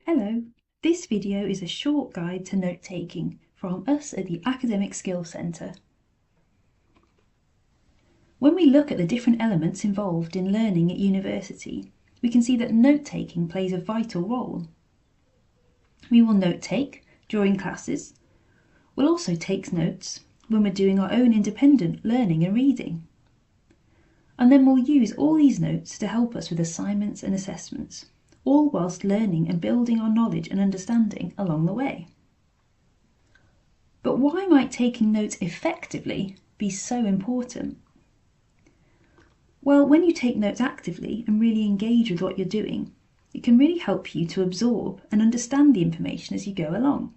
Hello, this video is a short guide to note-taking from us at the Academic Skills Centre. When we look at the different elements involved in learning at university, we can see that note-taking plays a vital role. We will note-take during classes. We'll also take notes when we're doing our own independent learning and reading. And then we'll use all these notes to help us with assignments and assessments, all whilst learning and building our knowledge and understanding along the way. But why might taking notes effectively be so important? Well, when you take notes actively and really engage with what you're doing, it can really help you to absorb and understand the information as you go along.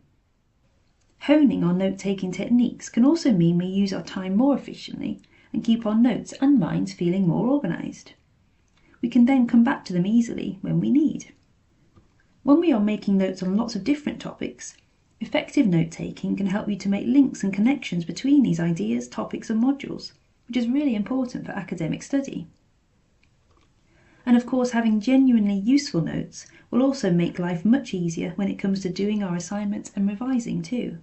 Honing our note-taking techniques can also mean we use our time more efficiently and keep our notes and minds feeling more organised. We can then come back to them easily when we need. When we are making notes on lots of different topics, effective note-taking can help you to make links and connections between these ideas, topics and modules, which is really important for academic study. And of course, having genuinely useful notes will also make life much easier when it comes to doing our assignments and revising too.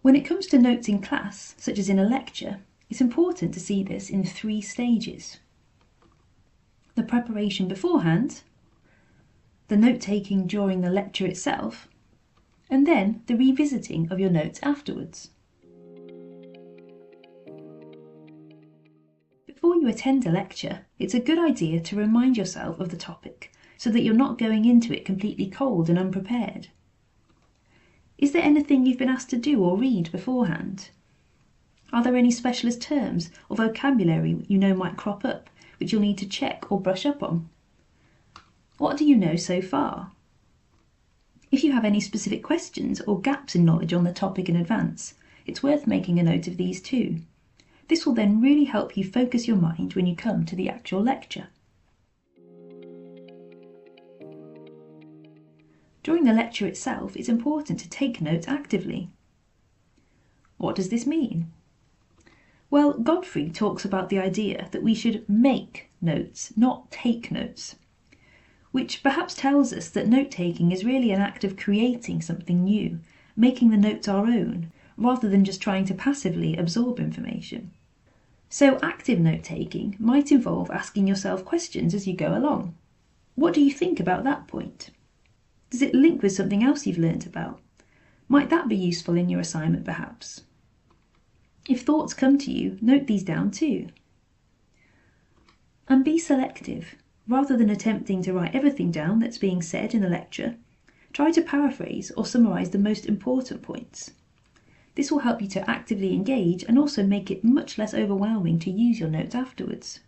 When it comes to notes in class, such as in a lecture, it's important to see this in 3 stages. The preparation beforehand, the note-taking during the lecture itself, and then the revisiting of your notes afterwards. Before you attend a lecture, it's a good idea to remind yourself of the topic so that you're not going into it completely cold and unprepared. Is there anything you've been asked to do or read beforehand? Are there any specialist terms or vocabulary you know might crop up which you'll need to check or brush up on? What do you know so far? If you have any specific questions or gaps in knowledge on the topic in advance, it's worth making a note of these too. This will then really help you focus your mind when you come to the actual lecture. During the lecture itself, it's important to take notes actively. What does this mean? Well, Godfrey talks about the idea that we should make notes, not take notes, which perhaps tells us that note-taking is really an act of creating something new, making the notes our own, rather than just trying to passively absorb information. So active note-taking might involve asking yourself questions as you go along. What do you think about that point? Does it link with something else you've learnt about? Might that be useful in your assignment perhaps? If thoughts come to you, note these down too. And be selective. Rather than attempting to write everything down that's being said in a lecture, try to paraphrase or summarise the most important points. This will help you to actively engage and also make it much less overwhelming to use your notes afterwards.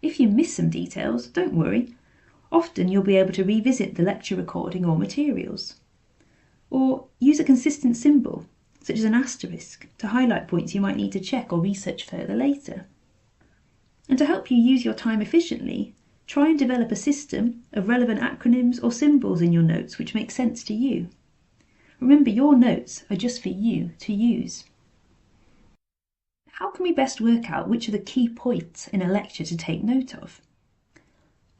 If you miss some details, don't worry. Often you'll be able to revisit the lecture recording or materials. Or use a consistent symbol, such as an asterisk, to highlight points you might need to check or research further later. And to help you use your time efficiently, try and develop a system of relevant acronyms or symbols in your notes which make sense to you. Remember, your notes are just for you to use. How can we best work out which are the key points in a lecture to take note of?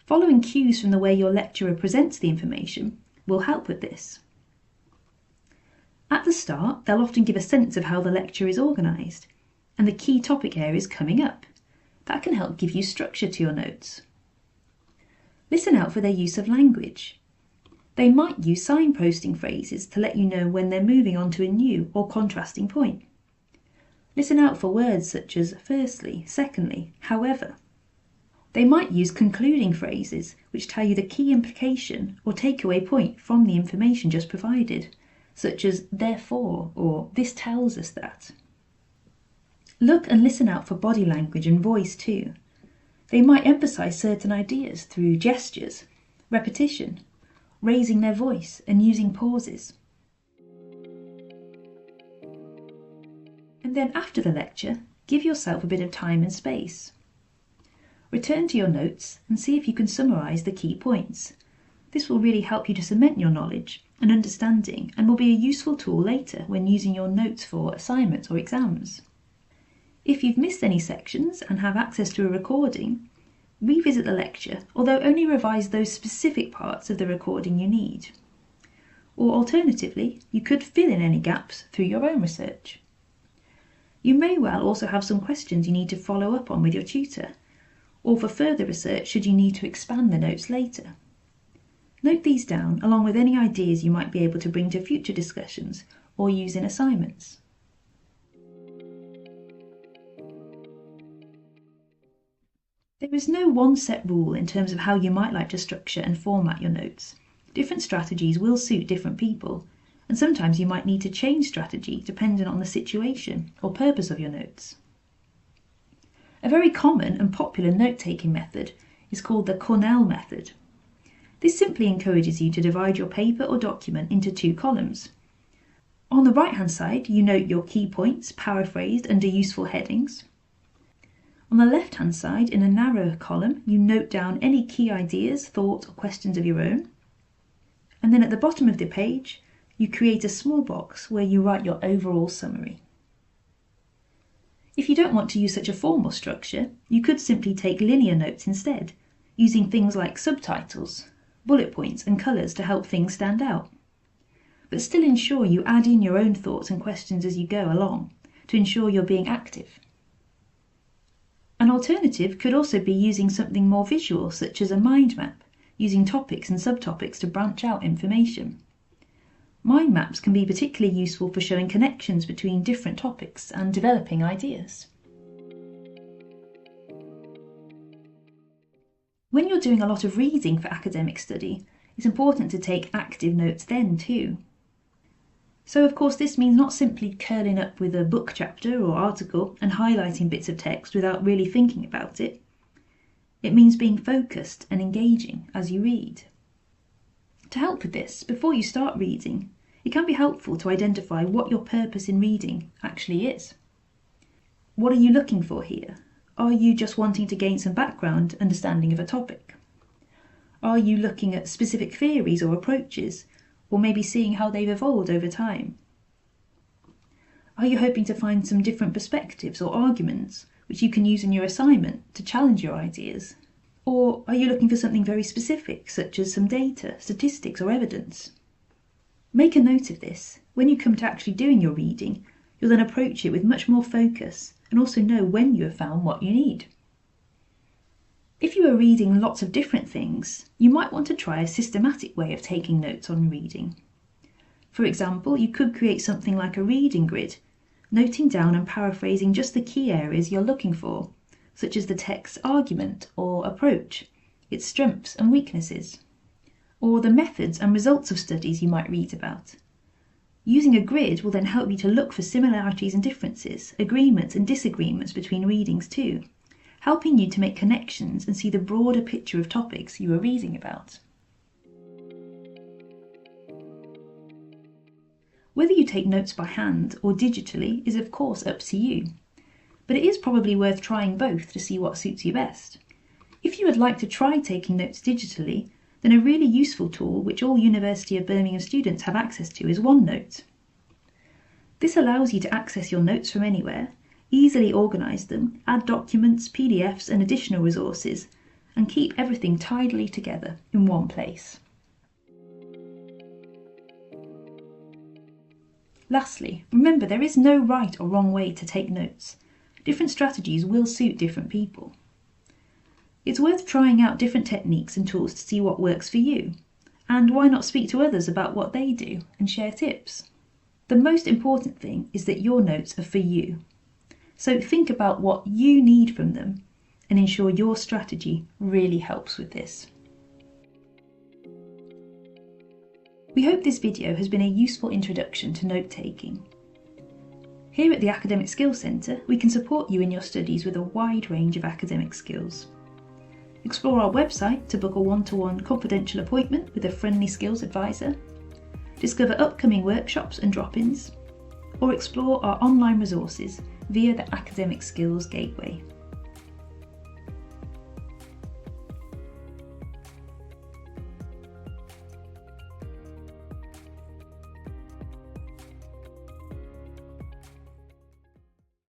Following cues from the way your lecturer presents the information will help with this. At the start, they'll often give a sense of how the lecture is organised and the key topic areas coming up. That can help give you structure to your notes. Listen out for their use of language. They might use signposting phrases to let you know when they're moving on to a new or contrasting point. Listen out for words such as firstly, secondly, however. They might use concluding phrases which tell you the key implication or takeaway point from the information just provided, such as therefore or this tells us that. Look and listen out for body language and voice too. They might emphasise certain ideas through gestures, repetition, raising their voice and using pauses. And then after the lecture, give yourself a bit of time and space. Return to your notes and see if you can summarise the key points. This will really help you to cement your knowledge and understanding and will be a useful tool later when using your notes for assignments or exams. If you've missed any sections and have access to a recording, revisit the lecture, although only revise those specific parts of the recording you need. Or alternatively, you could fill in any gaps through your own research. You may well also have some questions you need to follow up on with your tutor, or for further research should you need to expand the notes later. Note these down along with any ideas you might be able to bring to future discussions or use in assignments. There is no one set rule in terms of how you might like to structure and format your notes. Different strategies will suit different people, and sometimes you might need to change strategy depending on the situation or purpose of your notes. A very common and popular note-taking method is called the Cornell method. This simply encourages you to divide your paper or document into 2 columns. On the right-hand side, you note your key points, paraphrased under useful headings. On the left-hand side, in a narrower column, you note down any key ideas, thoughts, or questions of your own. And then at the bottom of the page, you create a small box where you write your overall summary. If you don't want to use such a formal structure, you could simply take linear notes instead, using things like subtitles, bullet points and colours to help things stand out. But still ensure you add in your own thoughts and questions as you go along, to ensure you're being active. An alternative could also be using something more visual, such as a mind map, using topics and subtopics to branch out information. Mind maps can be particularly useful for showing connections between different topics and developing ideas. When you're doing a lot of reading for academic study, it's important to take active notes then too. So of course this means not simply curling up with a book chapter or article and highlighting bits of text without really thinking about it. It means being focused and engaging as you read. To help with this, before you start reading, it can be helpful to identify what your purpose in reading actually is. What are you looking for here? Are you just wanting to gain some background understanding of a topic? Are you looking at specific theories or approaches, or maybe seeing how they've evolved over time? Are you hoping to find some different perspectives or arguments which you can use in your assignment to challenge your ideas? Or are you looking for something very specific, such as some data, statistics, or evidence? Make a note of this. When you come to actually doing your reading, you'll then approach it with much more focus and also know when you have found what you need. If you are reading lots of different things, you might want to try a systematic way of taking notes on reading. For example, you could create something like a reading grid, noting down and paraphrasing just the key areas you're looking for, such as the text's argument or approach, its strengths and weaknesses, or the methods and results of studies you might read about. Using a grid will then help you to look for similarities and differences, agreements and disagreements between readings too, helping you to make connections and see the broader picture of topics you are reading about. Whether you take notes by hand or digitally is of course up to you, but it is probably worth trying both to see what suits you best. If you would like to try taking notes digitally, then a really useful tool which all University of Birmingham students have access to is OneNote. This allows you to access your notes from anywhere, easily organise them, add documents, PDFs and additional resources, and keep everything tidily together in one place. Lastly, remember there is no right or wrong way to take notes. Different strategies will suit different people. It's worth trying out different techniques and tools to see what works for you, and why not speak to others about what they do and share tips. The most important thing is that your notes are for you. So think about what you need from them and ensure your strategy really helps with this. We hope this video has been a useful introduction to note-taking. Here at the Academic Skills Centre, we can support you in your studies with a wide range of academic skills. Explore our website to book a one-to-one confidential appointment with a friendly skills advisor, discover upcoming workshops and drop-ins, or explore our online resources via the Academic Skills Gateway.